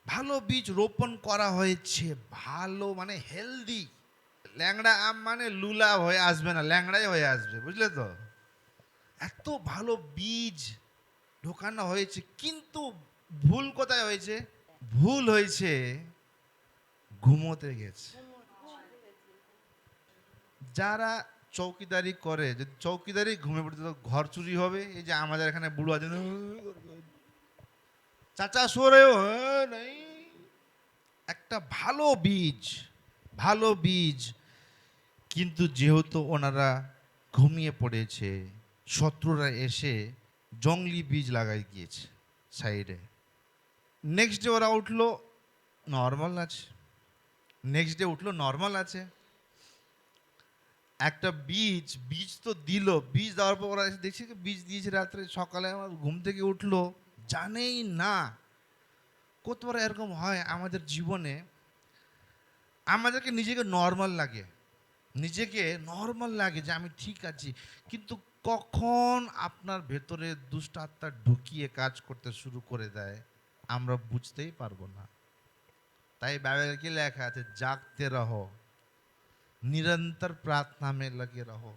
ভালো বীজ রোপণ করা হয়েছে, ভালো মানে হেলদি। ল্যাংড়া আম মানে লুলা হয়ে আসবে না, ল্যাংড়াই হয়ে আসবে, বুঝলে তো? এত ভালো বীজ ঢোকানো হয়েছে, কিন্তু ভুল কোথায় হয়েছে? ভুল হয়েছে ঘুমোতে গেছে। যারা চৌকিদারি করে, যদি চৌকিদারি ঘুমিয়ে পড়তে, তো ঘর চুরি হবে। এই যে আমাদের এখানে বুড়ো আছে, চাচা সো রে হো, নেই। একটা ভালো বীজ, ভালো বীজ, কিন্তু যেহেতু ওনারা ঘুমিয়ে পড়েছে, শত্রুরা এসে জংলি বীজ লাগাই গিয়েছে সাইডে। নেক্সট ডে ওরা উঠলো, নর্মাল আছে। নেক্সট ডে উঠলো, নর্মাল আছে। একটা বীজ, বীজ তো দিল, বীজ দেওয়ার পর ওরা এসে দেখছে কি বীজ দিয়েছে রাত্রে, সকালে আমার ঘুম থেকে উঠলো, জানেই না। কতবার এরকম হয় আমাদের জীবনে, আমাদেরকে নিজেকে নর্মাল লাগে, নিজেকে নর্মাল লাগে যে আমি ঠিক আছি, কিন্তু কখন আপনার ভেতরে দুষ্ট আত্মা ঢুকিয়ে কাজ করতে শুরু করে দেয় আমরা বুঝতেই পারবো না। তাই বাইবেলে কি লেখা আছে? জাগতে রহো, निरंतर प्रार्थना में लगे रहो।